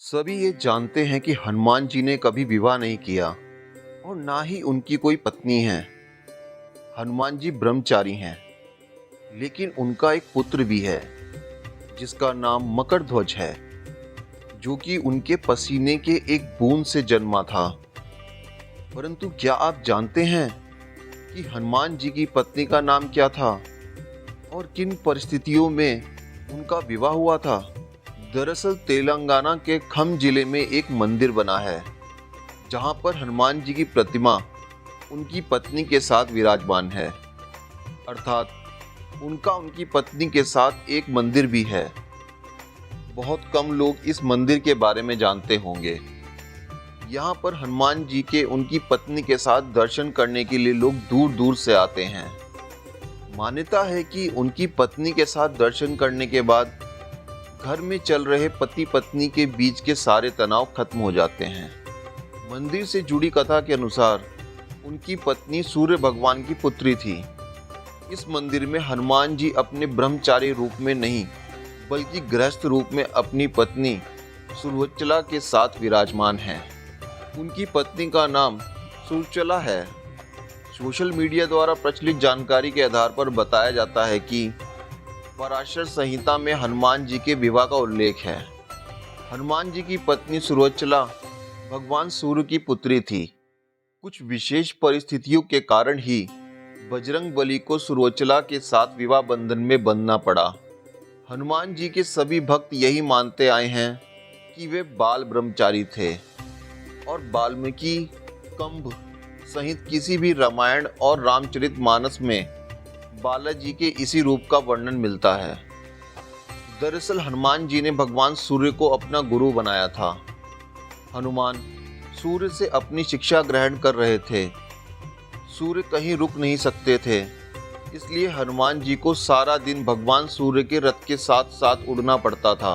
सभी ये जानते हैं कि हनुमान जी ने कभी विवाह नहीं किया और ना ही उनकी कोई पत्नी है। हनुमान जी ब्रह्मचारी हैं, लेकिन उनका एक पुत्र भी है जिसका नाम मकरध्वज है, जो कि उनके पसीने के एक बूंद से जन्मा था। परंतु क्या आप जानते हैं कि हनुमान जी की पत्नी का नाम क्या था और किन परिस्थितियों में उनका विवाह हुआ था? दरअसल तेलंगाना के खम जिले में एक मंदिर बना है जहां पर हनुमान जी की प्रतिमा उनकी पत्नी के साथ विराजमान है। अर्थात उनका उनकी पत्नी के साथ एक मंदिर भी है। बहुत कम लोग इस मंदिर के बारे में जानते होंगे। यहाँ पर हनुमान जी के उनकी पत्नी के साथ दर्शन करने के लिए लोग दूर दूर से आते हैं। मान्यता है कि उनकी पत्नी के साथ दर्शन करने के बाद घर में चल रहे पति पत्नी के बीच के सारे तनाव खत्म हो जाते हैं। मंदिर से जुड़ी कथा के अनुसार उनकी पत्नी सूर्य भगवान की पुत्री थी। इस मंदिर में हनुमान जी अपने ब्रह्मचारी रूप में नहीं बल्कि गृहस्थ रूप में अपनी पत्नी सुरवच्चला के साथ विराजमान हैं। उनकी पत्नी का नाम सुरचला है। सोशल मीडिया द्वारा प्रचलित जानकारी के आधार पर बताया जाता है कि पराशर संहिता में हनुमान जी के विवाह का उल्लेख है। हनुमान जी की पत्नी सुरवच्चला भगवान सूर्य की पुत्री थी। कुछ विशेष परिस्थितियों के कारण ही बजरंगबली को सुरवच्चला के साथ विवाह बंधन में बंधना पड़ा। हनुमान जी के सभी भक्त यही मानते आए हैं कि वे बाल ब्रह्मचारी थे और वाल्मीकि कंभ सहित किसी भी रामायण और रामचरितमानस में बालाजी के इसी रूप का वर्णन मिलता है। दरअसल हनुमान जी ने भगवान सूर्य को अपना गुरु बनाया था। हनुमान सूर्य से अपनी शिक्षा ग्रहण कर रहे थे। सूर्य कहीं रुक नहीं सकते थे, इसलिए हनुमान जी को सारा दिन भगवान सूर्य के रथ के साथ साथ उड़ना पड़ता था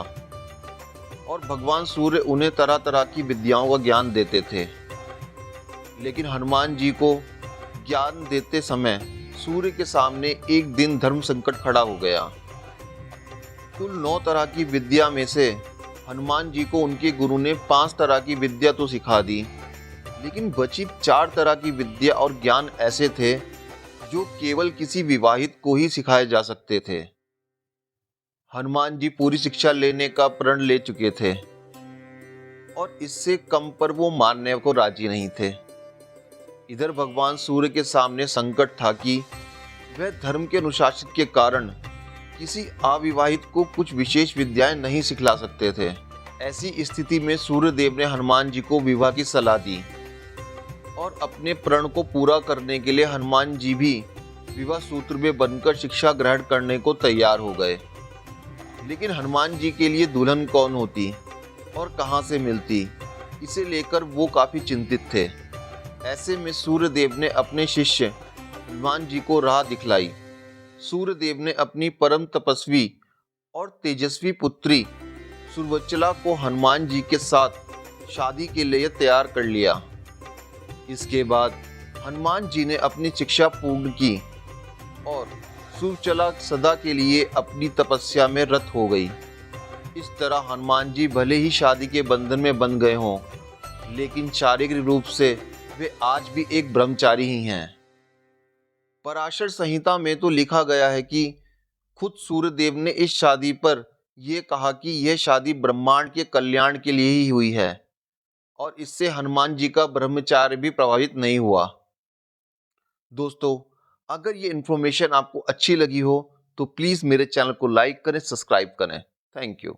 और भगवान सूर्य उन्हें तरह तरह की विद्याओं का ज्ञान देते थे। लेकिन हनुमान जी को ज्ञान देते समय सूर्य के सामने एक दिन धर्म संकट खड़ा हो गया। कुल 9 तरह की विद्या में से हनुमान जी को उनके गुरु ने 5 तरह की विद्या तो सिखा दी, लेकिन बची 4 तरह की विद्या और ज्ञान ऐसे थे जो केवल किसी विवाहित को ही सिखाए जा सकते थे। हनुमान जी पूरी शिक्षा लेने का प्रण ले चुके थे और इससे कम पर वो मानने को राजी नहीं थे। इधर भगवान सूर्य के सामने संकट था कि वह धर्म के अनुशासित के कारण किसी अविवाहित को कुछ विशेष विद्याएं नहीं सिखला सकते थे। ऐसी स्थिति में सूर्य देव ने हनुमान जी को विवाह की सलाह दी और अपने प्रण को पूरा करने के लिए हनुमान जी भी विवाह सूत्र में बनकर शिक्षा ग्रहण करने को तैयार हो गए। लेकिन हनुमान जी के लिए दुल्हन कौन होती और कहां से मिलती, इसे लेकर वो काफी चिंतित थे। ऐसे में सूर्यदेव ने अपने शिष्य हनुमान जी को राह दिखलाई। सूर्यदेव ने अपनी परम तपस्वी और तेजस्वी पुत्री सुरवच्चला को हनुमान जी के साथ शादी के लिए तैयार कर लिया। इसके बाद हनुमान जी ने अपनी शिक्षा पूर्ण की और सुरवच्चला सदा के लिए अपनी तपस्या में रत हो गई। इस तरह हनुमान जी भले ही शादी के बंधन में बंध गए हों, लेकिन शारीरिक रूप से वे आज भी एक ब्रह्मचारी ही हैं। पराशर संहिता में तो लिखा गया है कि खुद सूर्यदेव ने इस शादी पर यह कहा कि यह शादी ब्रह्मांड के कल्याण के लिए ही हुई है और इससे हनुमान जी का ब्रह्मचार्य भी प्रभावित नहीं हुआ। दोस्तों, अगर ये इन्फॉर्मेशन आपको अच्छी लगी हो तो प्लीज़ मेरे चैनल को लाइक करें, सब्सक्राइब करें। Thank you.